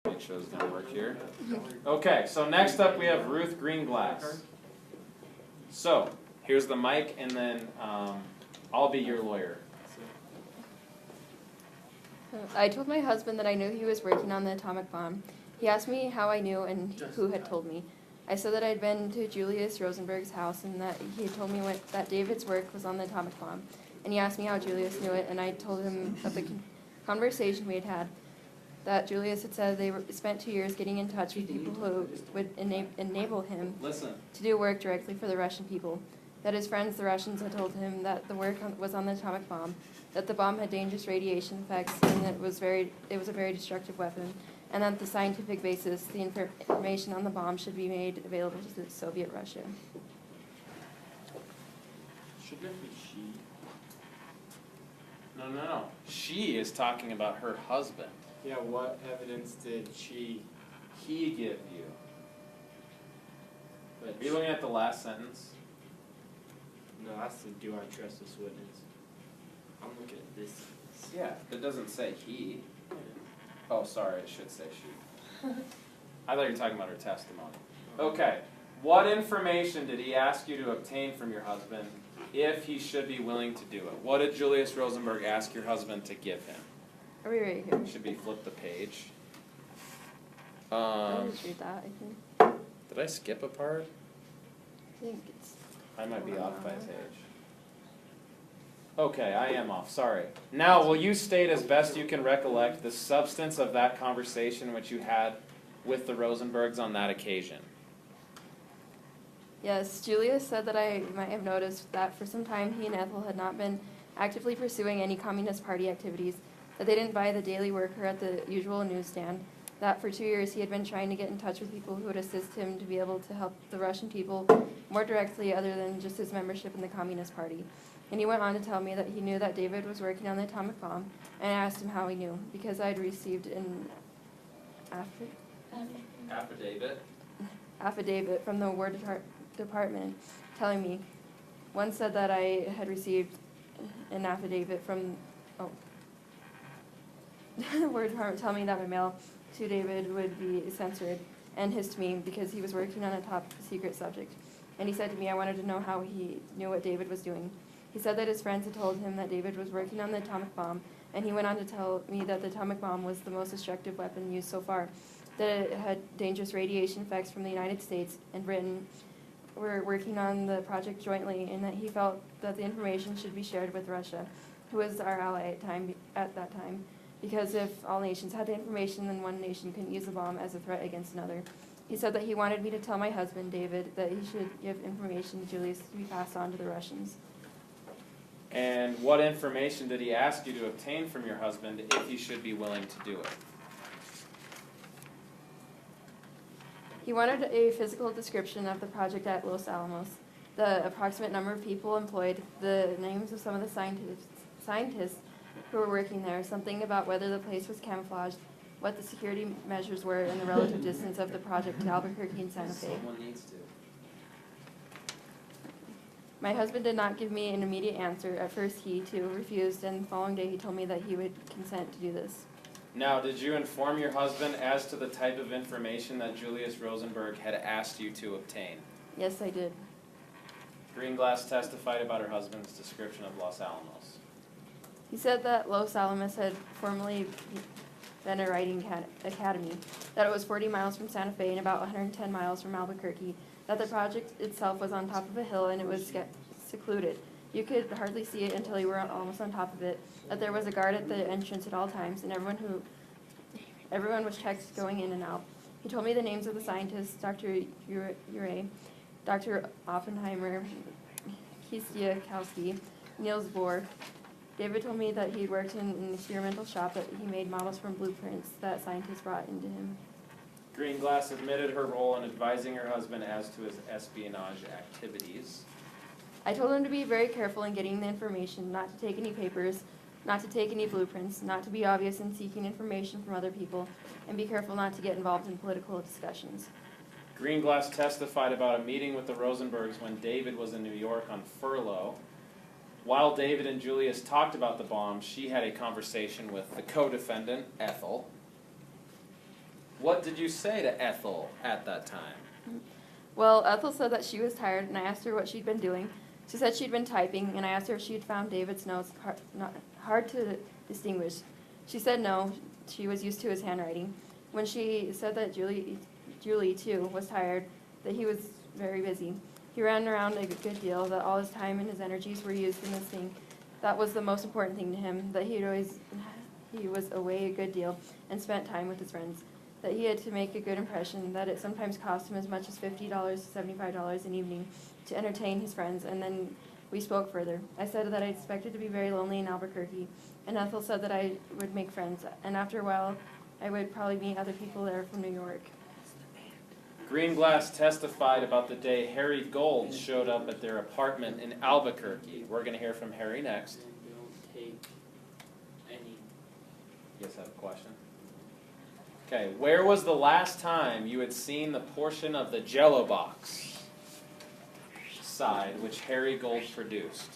Make sure this doesn't work here. Okay, so next up we have Ruth Greenglass. So, here's the mic, and then I'll be your lawyer. I told my husband that I knew he was working on the atomic bomb. He asked me how I knew and who had told me. I said that I'd been to Julius Rosenberg's house and that he had told me that David's work was on the atomic bomb. And he asked me how Julius knew it, and I told him of the conversation we had had. That Julius had said they spent 2 years getting in touch with people who would enable him to do work directly for the Russian people. That his friends, the Russians, had told him that the work was on the atomic bomb, that the bomb had dangerous radiation effects, and that it was a very destructive weapon, and that the scientific basis, the information on the bomb, should be made available to the Soviet Russia. Should that be she? No. She is talking about her husband. Yeah, what evidence did he give you? But Are you looking at the last sentence? no, that's the do I trust this witness. I'm looking at this. Yeah, it doesn't say he. Oh, sorry, it should say she. I thought you were talking about her testimony. Okay, what information did he ask you to obtain from your husband if he should be willing to do it? What did Julius Rosenberg ask your husband to give him? Are we right here? Should be flip the page. I'll just read that, I think. Did I skip a part? I think it's... I might be off by a page. Okay, I am off, sorry. Now, will you state as best you can recollect the substance of that conversation which you had with the Rosenbergs on that occasion? Yes, Julius said that I might have noticed that for some time he and Ethel had not been actively pursuing any Communist Party activities, that they didn't buy the Daily Worker at the usual newsstand, that for 2 years he had been trying to get in touch with people who would assist him to be able to help the Russian people more directly other than just his membership in the Communist Party. And he went on to tell me that he knew that David was working on the atomic bomb, and I asked him how he knew, because I had received an affidavit from the War Department telling me. One said that I had received an affidavit from the War Department telling me that my mail to David would be censored, and his to me, because he was working on a top secret subject. And he said to me I wanted to know how he knew what David was doing. He said that his friends had told him that David was working on the atomic bomb, and he went on to tell me that the atomic bomb was the most destructive weapon used so far, that it had dangerous radiation effects from the United States and Britain were working on the project jointly, and that he felt that the information should be shared with Russia, who was our ally at that time, because if all nations had the information, then one nation couldn't use the bomb as a threat against another. He said that he wanted me to tell my husband, David, that he should give information to Julius to be passed on to the Russians. And what information did he ask you to obtain from your husband if he should be willing to do it? He wanted a physical description of the project at Los Alamos, the approximate number of people employed, the names of some of the scientists who were working there, something about whether the place was camouflaged, what the security measures were, and the relative distance of the project to Albuquerque and Santa Fe. Someone needs to. My husband did not give me an immediate answer. At first he, too, refused, and the following day he told me that he would consent to do this. Now, did you inform your husband as to the type of information that Julius Rosenberg had asked you to obtain? Yes, I did. Greenglass testified about her husband's description of Los Alamos. He said that Los Alamos had formerly been a writing academy, that it was 40 miles from Santa Fe and about 110 miles from Albuquerque, that the project itself was on top of a hill and it was secluded. You could hardly see it until you were almost on top of it, that there was a guard at the entrance at all times, and everyone was checked going in and out. He told me the names of the scientists, Dr. Urey, Dr. Oppenheimer, Kieślowski, Niels Bohr. David told me that he worked in an experimental shop, that he made models from blueprints that scientists brought into him. Greenglass admitted her role in advising her husband as to his espionage activities. I told him to be very careful in getting the information, not to take any papers, not to take any blueprints, not to be obvious in seeking information from other people, and be careful not to get involved in political discussions. Greenglass testified about a meeting with the Rosenbergs when David was in New York on furlough. While David and Julius talked about the bomb, she had a conversation with the co-defendant, Ethel. What did you say to Ethel at that time? Well, Ethel said that she was tired, and I asked her what she'd been doing. She said she'd been typing, and I asked her if she'd found David's notes hard to distinguish. She said no, she was used to his handwriting. When she said that Julie too, was tired, that he was very busy. He ran around a good deal, that all his time and his energies were used in this thing. That was the most important thing to him, that he was away a good deal and spent time with his friends. That he had to make a good impression, that it sometimes cost him as much as $50 to $75 an evening to entertain his friends, and then we spoke further. I said that I expected to be very lonely in Albuquerque, and Ethel said that I would make friends, and after a while I would probably meet other people there from New York. Greenglass testified about the day Harry Gold showed up at their apartment in Albuquerque. We're going to hear from Harry next. Don't take any. You guys have a question? Okay, where was the last time you had seen the portion of the Jello Box side which Harry Gold produced?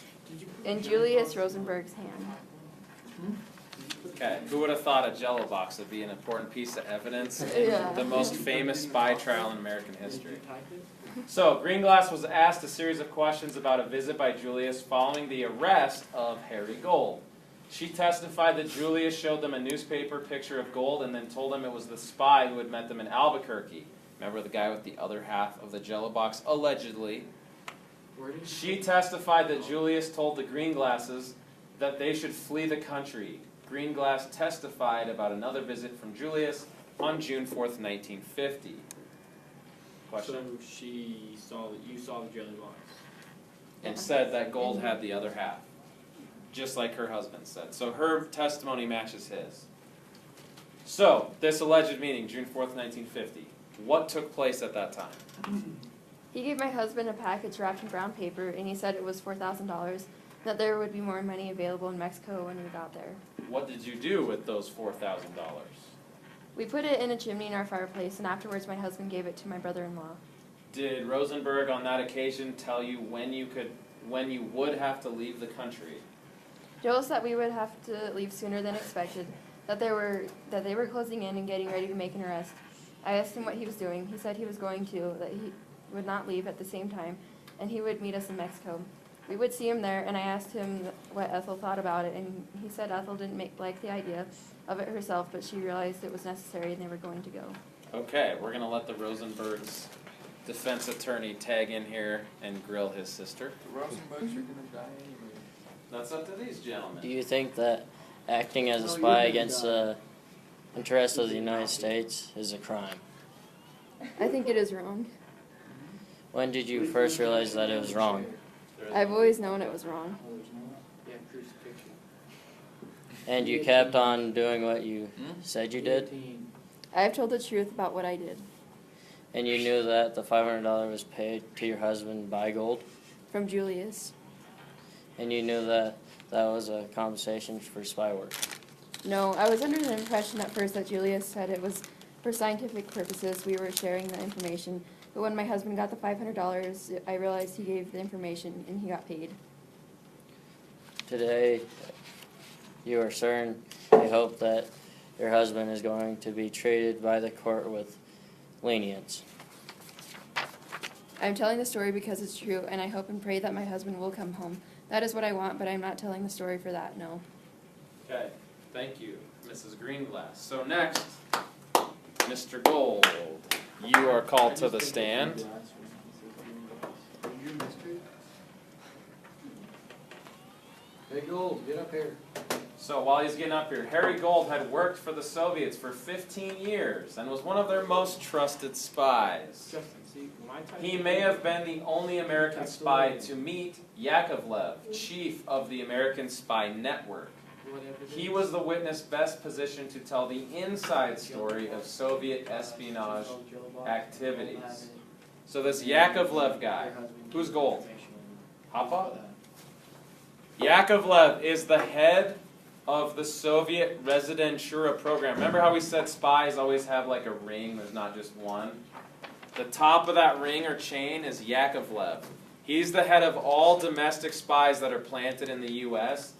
In Julius Rosenberg's hand. Okay, who would have thought a Jello Box would be an important piece of evidence in Yeah. the most famous spy trial in American history? So, Greenglass was asked a series of questions about a visit by Julius following the arrest of Harry Gold. She testified that Julius showed them a newspaper picture of Gold and then told them it was the spy who had met them in Albuquerque. Remember the guy with the other half of the Jello Box, allegedly. She testified that Julius told the Greenglasses that they should flee the country. Greenglass testified about another visit from Julius on June 4th, 1950. Question? So she saw that you saw the Jello Box. And said that Gold had the other half, just like her husband said. So her testimony matches his. So, this alleged meeting, June 4th, 1950, what took place at that time? He gave my husband a package wrapped in brown paper, and he said it was $4,000, that there would be more money available in Mexico when we got there. What did you do with those $4,000? We put it in a chimney in our fireplace, and afterwards my husband gave it to my brother-in-law. Did Rosenberg on that occasion tell you when you would have to leave the country? Joel said we would have to leave sooner than expected, that they were closing in and getting ready to make an arrest. I asked him what he was doing. He said he was going to, that he would not leave at the same time, and he would meet us in Mexico. We would see him there, and I asked him what Ethel thought about it, and he said Ethel didn't like the idea of it herself, but she realized it was necessary and they were going to go. Okay, we're going to let the Rosenbergs' defense attorney tag in here and grill his sister. The Rosenbergs are going to die anyway. That's up to these gentlemen. Do you think that acting as a spy against the interests of the United States is a crime? I think it is wrong. When did you first realize that it was wrong? I've always known it was wrong. Yeah, crucifixion. And you kept on doing what you said you did? I have told the truth about what I did. And you knew that the $500 was paid to your husband by Gold? From Julius. And you knew that that was a compensation for spy work? No, I was under the impression at first that Julius said it was for scientific purposes we were sharing the information. But when my husband got the $500, I realized he gave the information and he got paid. Today, you are certain, I hope that your husband is going to be treated by the court with lenience. I'm telling the story because it's true, and I hope and pray that my husband will come home. That is what I want, but I'm not telling the story for that, no. Okay, thank you, Mrs. Greenglass. So next, Mr. Gold, you are called to the stand. Hey, Gold, get up here. So while he's getting up here, Harry Gold had worked for the Soviets for 15 years and was one of their most trusted spies. He may have been the only American spy to meet Yakovlev, chief of the American Spy Network. He was the witness best positioned to tell the inside story of Soviet espionage activities. So this Yakovlev guy, who's Gold? Papa? Yakovlev is the head of the Soviet Rezidentura program. Remember how we said spies always have like a ring, there's not just one? The top of that ring or chain is Yakovlev. He's the head of all domestic spies that are planted in the U.S.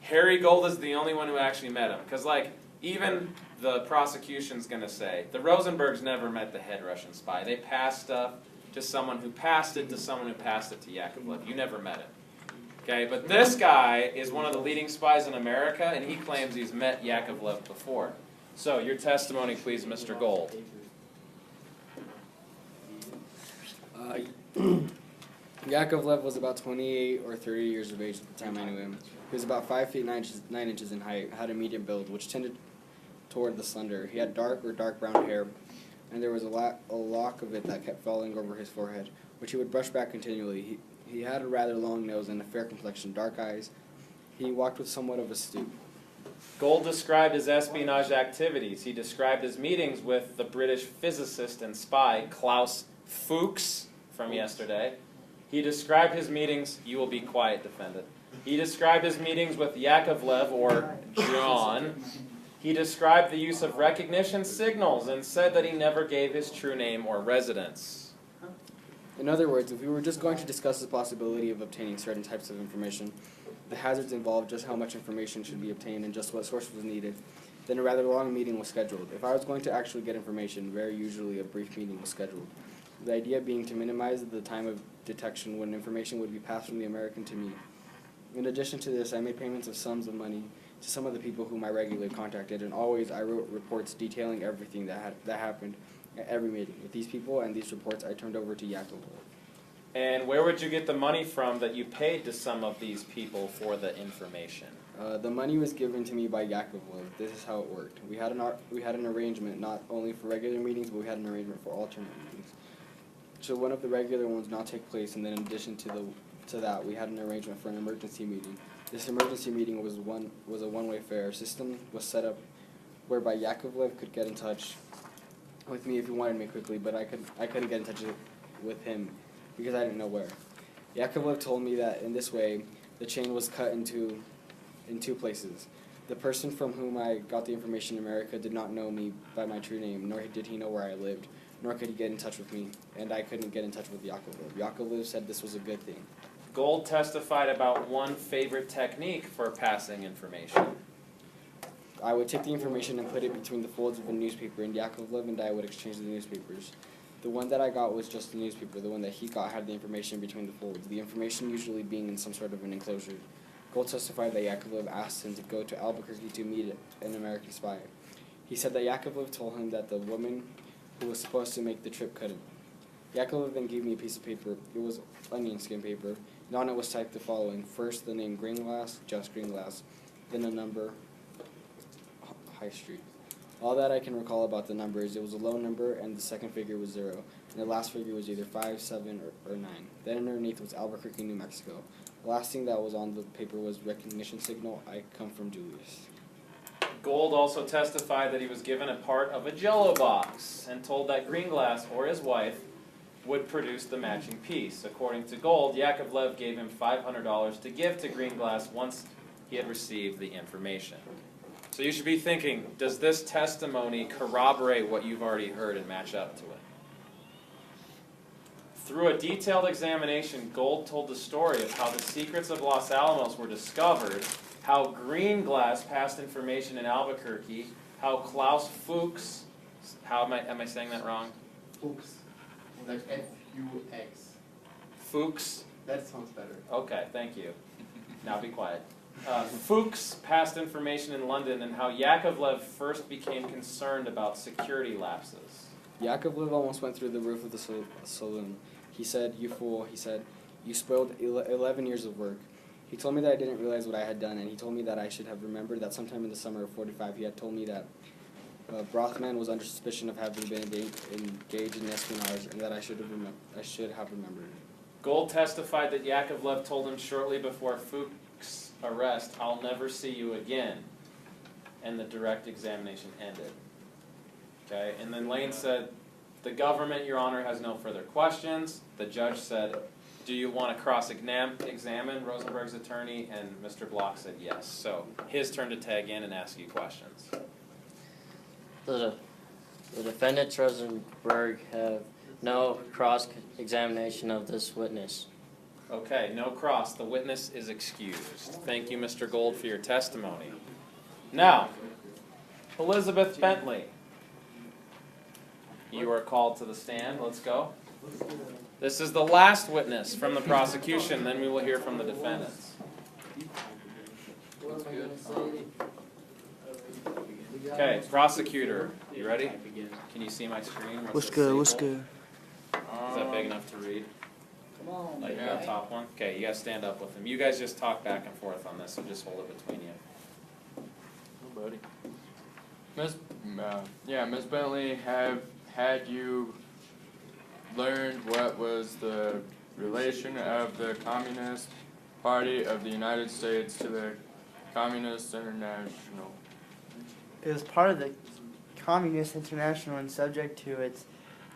Harry Gold is the only one who actually met him. Because, like, even the prosecution's going to say, the Rosenbergs never met the head Russian spy. They passed stuff to someone who passed it to someone who passed it to Yakovlev. You never met him. Okay, but this guy is one of the leading spies in America, and he claims he's met Yakovlev before. So, your testimony, please, Mr. Gold. Yakovlev was about 28 or 30 years of age at the time I knew him. He was about 5 feet 9 inches in height, had a medium build, which tended toward the slender. He had dark or dark brown hair, and there was a lock of it that kept falling over his forehead, which he would brush back continually. He had a rather long nose and a fair complexion, dark eyes. He walked with somewhat of a stoop. Gold described his espionage activities. He described his meetings with the British physicist and spy Klaus Fuchs from yesterday. He described his meetings, you will be quiet, defendant. He described his meetings with Yakovlev, or John. He described the use of recognition signals and said that he never gave his true name or residence. In other words, if we were just going to discuss the possibility of obtaining certain types of information, the hazards involved, just how much information should be obtained, and just what source was needed, then a rather long meeting was scheduled. If I was going to actually get information, very usually a brief meeting was scheduled. The idea being to minimize the time of detection when information would be passed from the American to me. In addition to this, I made payments of sums of money to some of the people whom I regularly contacted, and always I wrote reports detailing everything that happened at every meeting. With these people and these reports, I turned over to Yakovlev. And where would you get the money from that you paid to some of these people for the information? The money was given to me by Yakovlev. This is how it worked. We had an arrangement not only for regular meetings, but we had an arrangement for alternate meetings. Should one of the regular ones not take place, and then in addition to that, we had an arrangement for an emergency meeting. This emergency meeting was a one-way fare. System was set up whereby Yakovlev could get in touch with me if he wanted me quickly, but I couldn't get in touch with him because I didn't know where. Yakovlev told me that in this way, the chain was cut in two places. The person from whom I got the information in America did not know me by my true name, nor did he know where I lived, nor could he get in touch with me, and I couldn't get in touch with Yakovlev. Yakovlev said this was a good thing. Gold testified about one favorite technique for passing information. I would take the information and put it between the folds of a newspaper, and Yakovlev and I would exchange the newspapers. The one that I got was just the newspaper. The one that he got had the information between the folds, the information usually being in some sort of an enclosure. Gold testified that Yakovlev asked him to go to Albuquerque to meet an American spy. He said that Yakovlev told him that the woman who was supposed to make the trip couldn't. Yakovlev then gave me a piece of paper. It was onion skin paper, and on it was typed the following. First, the name Greenglass, just Greenglass, then a number, High Street. All that I can recall about the number is it was a low number, and the second figure was 0, and the last figure was either 5, 7, or 9. Then underneath was Albuquerque, New Mexico. The last thing that was on the paper was recognition signal, I come from Julius. Gold also testified that he was given a part of a Jello Box and told that Greenglass, or his wife, would produce the matching piece. According to Gold, Yakovlev gave him $500 to give to Greenglass once he had received the information. So you should be thinking, does this testimony corroborate what you've already heard and match up to it? Through a detailed examination, Gold told the story of how the secrets of Los Alamos were discovered, how Greenglass passed information in Albuquerque, how Klaus Fuchs, how am I saying that wrong? Fuchs. Like F-U-X. Fuchs? That sounds better. Okay, thank you. Now be quiet. Fuchs passed information in London, and how Yakovlev first became concerned about security lapses. Yakovlev almost went through the roof of the saloon. He said, "You fool," he said, "you spoiled 11 years of work." He told me that I didn't realize what I had done, and he told me that I should have remembered that sometime in the summer of '45 he had told me that Brothman was under suspicion of having been engaged in espionage, and that I should have remembered it. Gold testified that Yakovlev told him shortly before Fuchs' arrest, "I'll never see you again," and the direct examination ended. Okay, and then Lane said, "The government, Your Honor, has no further questions." The judge said, "Do you want to cross-examine Rosenberg's attorney?" And Mr. Block said yes. So his turn to tag in and ask you questions. The defendants, Rosenberg, have no cross-examination of this witness. Okay, no cross. The witness is excused. Thank you, Mr. Gold, for your testimony. Now, Elizabeth Bentley. You are called to the stand. Let's go. This is the last witness from the prosecution, then we will hear from the defendants. Okay, prosecutor, you ready? Can you see my screen? What's good? What's Staple? good? Is that big enough to read? Like the top one? Okay, you guys stand up with him. You guys just talk back and forth on this, so just hold it between you. Nobody. Miss Bentley, had you learned what was the relation of the Communist Party of the United States to the Communist International? It was part of the Communist International and subject to its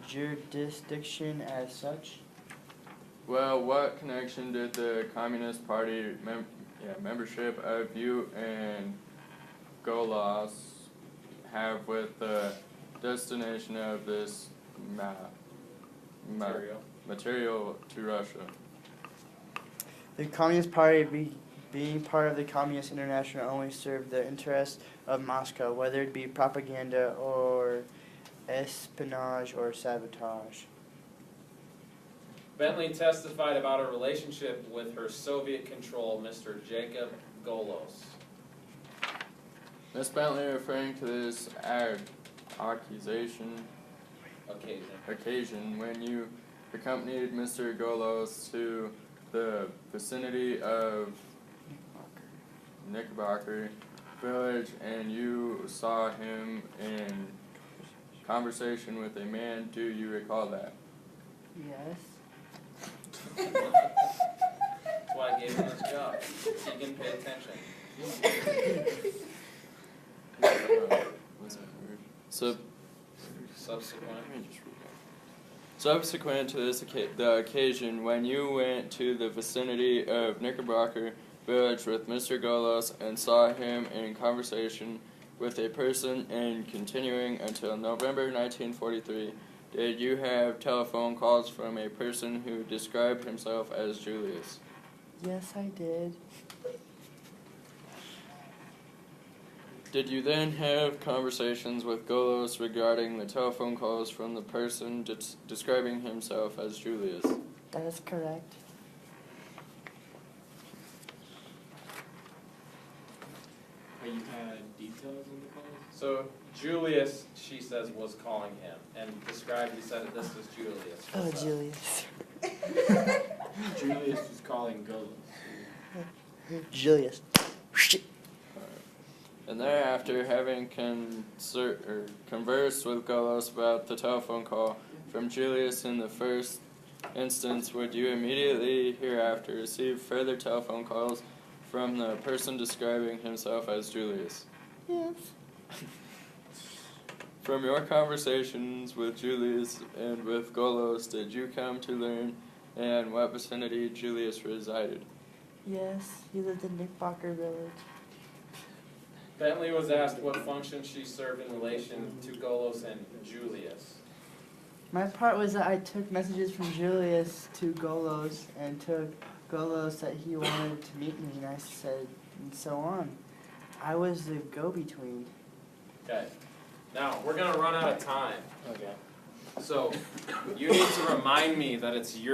jurisdiction as such. Well, what connection did the Communist Party membership of you and Golos have with the destination of this material to Russia? The Communist Party, being part of the Communist International, only served the interests of Moscow, whether it be propaganda or espionage or sabotage. Bentley testified about a relationship with her Soviet-controlled Mr. Jacob Golos. Miss Bentley, referring to this occasion when you accompanied Mr. Golos to the vicinity of Knickerbocker Village and you saw him in conversation with a man, do you recall that? Yes. That's why I gave him this job. He can pay attention. Subsequent to this the occasion, when you went to the vicinity of Knickerbocker Village with Mr. Golos and saw him in conversation with a person and continuing until November 1943, did you have telephone calls from a person who described himself as Julius? Yes, I did. Did you then have conversations with Golos regarding the telephone calls from the person describing himself as Julius? That is correct. You had details on the calls? So Julius, she says, was calling him and described. He said this was Julius. Oh, What's up? Julius. Julius was calling Golos. Julius. And thereafter, having conversed with Golos about the telephone call from Julius in the first instance, would you immediately hereafter receive further telephone calls from the person describing himself as Julius? Yes. From your conversations with Julius and with Golos, did you come to learn in what vicinity Julius resided? Yes, he lived in Knickerbocker Village. Bentley was asked what function she served in relation to Golos and Julius. My part was that I took messages from Julius to Golos and told Golos that he wanted to meet me, and I said, and so on. I was the go-between. Okay. Now, we're going to run out of time. Okay. So, you need to remind me that it's your